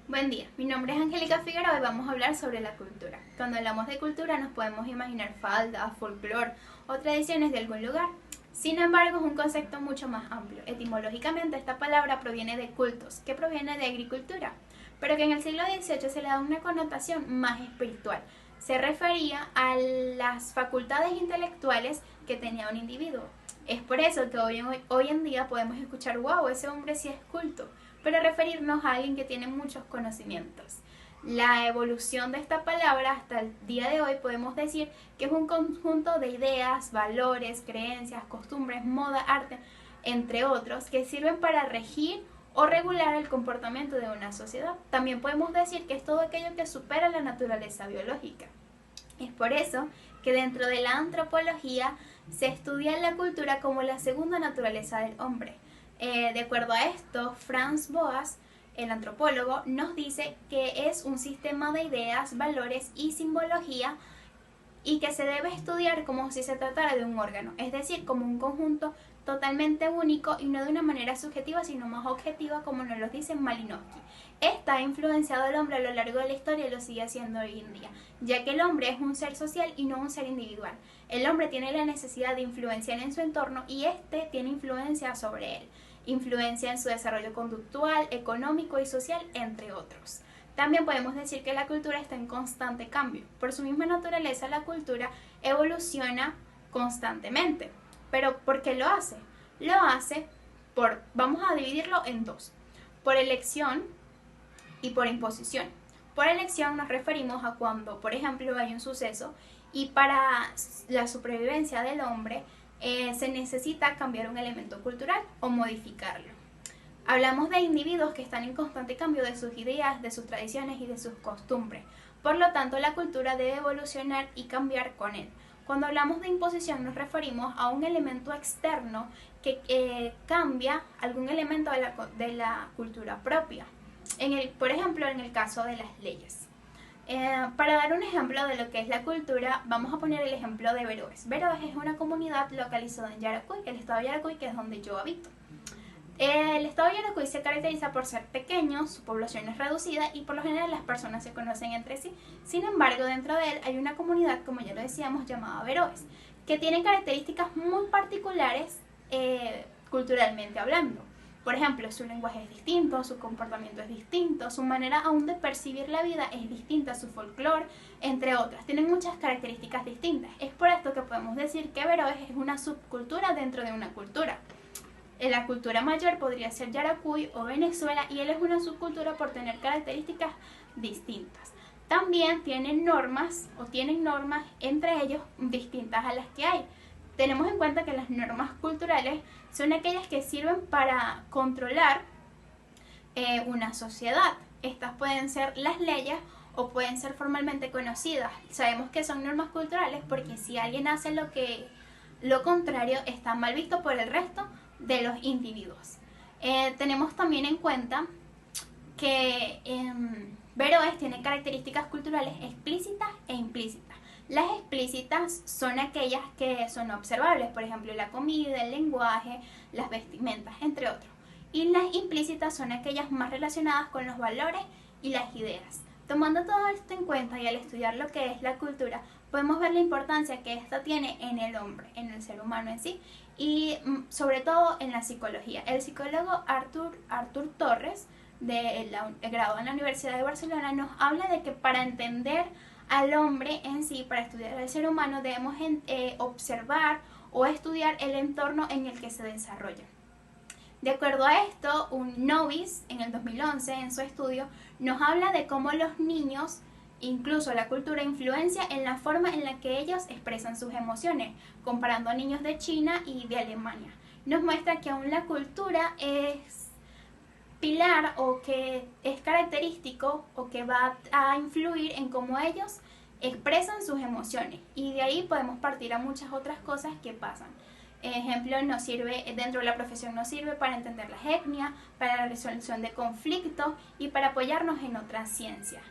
Buen día, mi nombre es Angélica Figueroa y vamos a hablar sobre la cultura. Cuando hablamos de cultura nos podemos imaginar faldas, folclore o tradiciones de algún lugar. Sin embargo, es un concepto mucho más amplio. Etimológicamente, esta palabra proviene de cultos, que proviene de agricultura, pero que en el siglo XVIII se le da una connotación más espiritual. Se refería a las facultades intelectuales que tenía un individuo. Es por eso que hoy en día podemos escuchar, wow, ese hombre sí es culto, pero referirnos a alguien que tiene muchos conocimientos. La evolución de esta palabra hasta el día de hoy podemos decir que es un conjunto de ideas, valores, creencias, costumbres, moda, arte, entre otros, que sirven para regir o regular el comportamiento de una sociedad. También podemos decir que es todo aquello que supera la naturaleza biológica. Es por eso que dentro de la antropología se estudia la cultura como la segunda naturaleza del hombre. De acuerdo a esto, Franz Boas, el antropólogo, nos dice que es un sistema de ideas, valores y simbología y que se debe estudiar como si se tratara de un órgano, es decir, como un conjunto totalmente único y no de una manera subjetiva, sino más objetiva, como nos lo dice Malinowski. Esta ha influenciado al hombre a lo largo de la historia y lo sigue haciendo hoy en día, ya que el hombre es un ser social y no un ser individual. El hombre tiene la necesidad de influenciar en su entorno y este tiene influencia sobre él, influencia en su desarrollo conductual, económico y social, entre otros. También podemos decir que la cultura está en constante cambio. Por su misma naturaleza, la cultura evoluciona constantemente. ¿Pero por qué lo hace? Lo hace vamos a dividirlo en dos, por elección y por imposición. Por elección nos referimos a cuando, por ejemplo, hay un suceso y para la supervivencia del hombre se necesita cambiar un elemento cultural o modificarlo. Hablamos de individuos que están en constante cambio de sus ideas, de sus tradiciones y de sus costumbres. Por lo tanto, la cultura debe evolucionar y cambiar con él. Cuando hablamos de imposición nos referimos a un elemento externo que cambia algún elemento de la cultura propia. Por ejemplo, en el caso de las leyes. Para dar un ejemplo de lo que es la cultura, vamos a poner el ejemplo de Veroes. Veroes es una comunidad localizada en Yaracuy, el estado de Yaracuy, que es donde yo habito. El estado de Yaracuy se caracteriza por ser pequeño, su población es reducida y por lo general las personas se conocen entre sí. Sin embargo, dentro de él hay una comunidad, como ya lo decíamos, llamada Veroes, que tiene características muy particulares culturalmente hablando. Por ejemplo, su lenguaje es distinto, su comportamiento es distinto, su manera aún de percibir la vida es distinta, su folclore, entre otras. Tienen muchas características distintas. Es por esto que podemos decir que Veroes es una subcultura dentro de una cultura. La cultura mayor podría ser Yaracuy o Venezuela y él es una subcultura por tener características distintas. También tienen normas entre ellos distintas a las que hay. Tenemos en cuenta que las normas culturales son aquellas que sirven para controlar una sociedad. Estas pueden ser las leyes o pueden ser formalmente conocidas. Sabemos que son normas culturales porque si alguien hace lo contrario está mal visto por el resto de los individuos. Tenemos también en cuenta que Veroes tiene características culturales explícitas e implícitas. Las explícitas son aquellas que son observables, por ejemplo la comida, el lenguaje, las vestimentas, entre otros. Y las implícitas son aquellas más relacionadas con los valores y las ideas. Tomando todo esto en cuenta y al estudiar lo que es la cultura, podemos ver la importancia que esta tiene en el hombre, en el ser humano en sí, y sobre todo en la psicología. El psicólogo Artur Torres, graduado en la Universidad de Barcelona, nos habla de que para entender al hombre en sí, para estudiar al ser humano, debemos observar o estudiar el entorno en el que se desarrolla. De acuerdo a esto, un Novis en el 2011 en su estudio nos habla de cómo los niños, incluso la cultura, influencia en la forma en la que ellos expresan sus emociones, comparando a niños de China y de Alemania. Nos muestra que aún la cultura es pilar o que es característico o que va a influir en cómo ellos expresan sus emociones y de ahí podemos partir a muchas otras cosas que pasan. Ejemplo, nos sirve dentro de la profesión, nos sirve para entender las etnias, para la resolución de conflictos y para apoyarnos en otras ciencias.